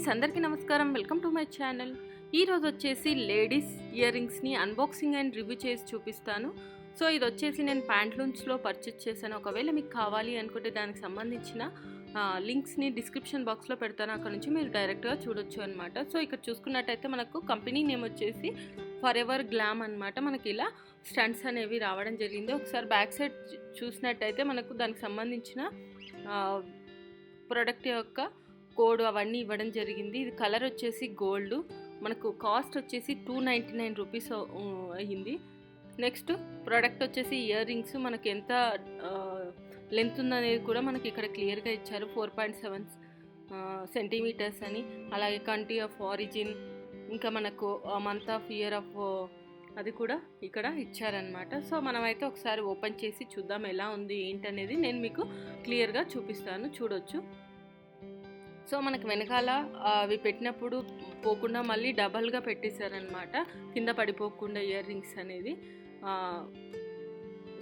Friends అందరికీ నమస్కారం. Welcome to my channel. ఈరోజు వచ్చేసి లేడీస్ ఇయర్ రింగ్స్ని అన్బాక్సింగ్ అండ్ రివ్యూ చేసి చూపిస్తాను. సో ఇది వచ్చేసి నేను ప్యాంట్లూన్స్లో పర్చేస్ చేశాను. ఒకవేళ మీకు కావాలి అనుకుంటే దానికి సంబంధించిన లింక్స్ని డిస్క్రిప్షన్ బాక్స్లో పెడతాను. అక్కడ నుంచి మీరు డైరెక్ట్గా చూడొచ్చు అనమాట. సో ఇక్కడ చూసుకున్నట్టయితే మనకు కంపెనీ నేమ్ వచ్చేసి ఫర్ ఎవర్ గ్లామ్ అనమాట. మనకి ఇలా స్టంట్స్ అనేవి రావడం జరిగింది. ఒకసారి బ్యాక్ సైడ్ చూసినట్టయితే మనకు దానికి సంబంధించిన ప్రోడక్ట్ యొక్క కోడ్ అవన్నీ ఇవ్వడం జరిగింది. ఇది కలర్ వచ్చేసి గోల్డ్. మనకు కాస్ట్ వచ్చేసి 299 రూపీస్ అయ్యింది. నెక్స్ట్ ప్రోడక్ట్ వచ్చేసి ఇయర్ రింగ్స్. మనకి ఎంత లెంత్ ఉందనేది కూడా మనకి ఇక్కడ క్లియర్గా ఇచ్చారు. 4.7 సెంటీమీటర్స్ అని. అలాగే కంట్రీ ఆఫ్ ఆరిజిన్, ఇంకా మనకు మంత్ ఆఫ్ ఇయర్ ఆఫ్ అది కూడా ఇక్కడ ఇచ్చారనమాట. సో మనమైతే ఒకసారి ఓపెన్ చేసి చూద్దాం ఎలా ఉంది ఏంటనేది. నేను మీకు క్లియర్గా చూపిస్తాను, చూడొచ్చు. సో మనకు వెనకాల అవి పెట్టినప్పుడు పోకుండా మళ్ళీ డబల్గా పెట్టేశారనమాట, కింద పడిపోకుండా ఇయర్ రింగ్స్ అనేది.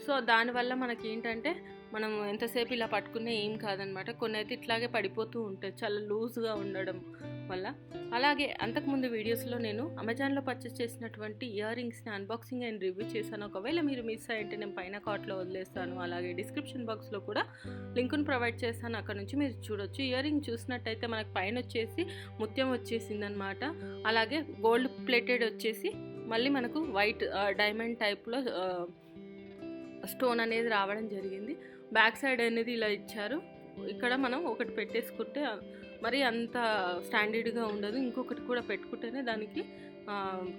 సో దానివల్ల మనకి ఏంటంటే మనం ఎంతసేపు ఇలా పట్టుకునే ఏం కాదనమాట. కొన్ని అయితే ఇట్లాగే పడిపోతూ ఉంటాయి చాలా లూజ్గా ఉండడం వల్ల. అలాగే అంతకుముందు వీడియోస్లో నేను అమెజాన్లో పర్చేస్ చేసినటువంటి ఇయర్ రింగ్స్ని అన్బాక్సింగ్ అండ్ రివ్యూ చేశాను. ఒకవేళ మీరు మిస్ అయ్యింటే నేను పైన కార్ట్లో వదిలేస్తాను. అలాగే డిస్క్రిప్షన్ బాక్స్లో కూడా లింకును ప్రొవైడ్ చేస్తాను, అక్కడ నుంచి మీరు చూడొచ్చు. ఇయర్ రింగ్ చూసినట్టయితే మనకు పైన వచ్చేసి ముత్యం వచ్చేసిందనమాట. అలాగే గోల్డ్ ప్లేటెడ్ వచ్చేసి మళ్ళీ మనకు వైట్ డైమండ్ టైప్లో స్టోన్ అనేది రావడం జరిగింది. బ్యాక్ సైడ్ అనేది ఇలా ఇచ్చారు. ఇక్కడ మనం ఒకటి పెట్టేసుకుంటే మరి అంత స్టాండర్డ్గా ఉండదు. ఇంకొకటి కూడా పెట్టుకుంటేనే దానికి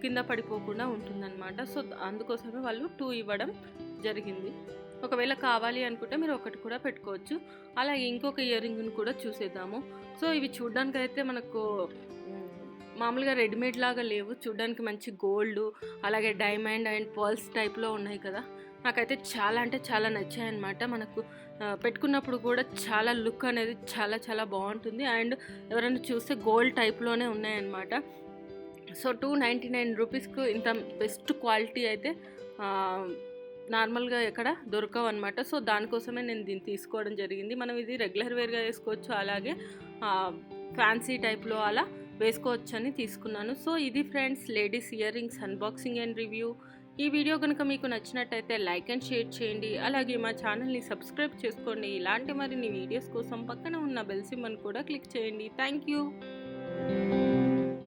కింద పడిపోకుండా ఉంటుందన్నమాట. సో అందుకోసమే వాళ్ళు 2 ఇవ్వడం జరిగింది. ఒకవేళ కావాలి అనుకుంటే మీరు ఒకటి కూడా పెట్టుకోవచ్చు. అలాగే ఇంకొక ఇయర్ రింగ్ని కూడా చూసేద్దాము. సో ఇవి చూడడానికి అయితే మనకు మామూలుగా రెడీమేడ్ లాగా లేవు. చూడడానికి మంచి గోల్డ్ అలాగే డైమండ్ అండ్ పర్ల్స్ టైప్లో ఉన్నాయి కదా. నాకైతే చాలా అంటే చాలా నచ్చాయన్నమాట. మనకు పెట్టుకున్నప్పుడు కూడా చాలా లుక్ అనేది చాలా చాలా బాగుంటుంది. అండ్ ఎవరైనా చూస్తే గోల్డ్ టైప్లోనే ఉన్నాయన్నమాట. సో 299 రూపీస్కు ఇంత బెస్ట్ క్వాలిటీ అయితే నార్మల్గా ఎక్కడ దొరకవు అనమాట. సో దానికోసమే నేను దీన్ని తీసుకోవడం జరిగింది. మనం ఇది రెగ్యులర్ వేర్గా వేసుకోవచ్చు, అలాగే ఫ్యాన్సీ టైప్లో అలా వేసుకోవచ్చు అని తీసుకున్నాను. సో ఇది friends ladies ear rings unboxing and review. ఈ వీడియో కనుక మీకు నచ్చినట్టయితే లైక్ అండ్ షేర్ చేయండి. అలాగే మా ఛానల్ని సబ్స్క్రైబ్ చేసుకోండి. ఇలాంటి మరిన్ని వీడియోస్ కోసం పక్కన ఉన్న బెల్ సింబల్ని కూడా క్లిక్ చేయండి. Thank you.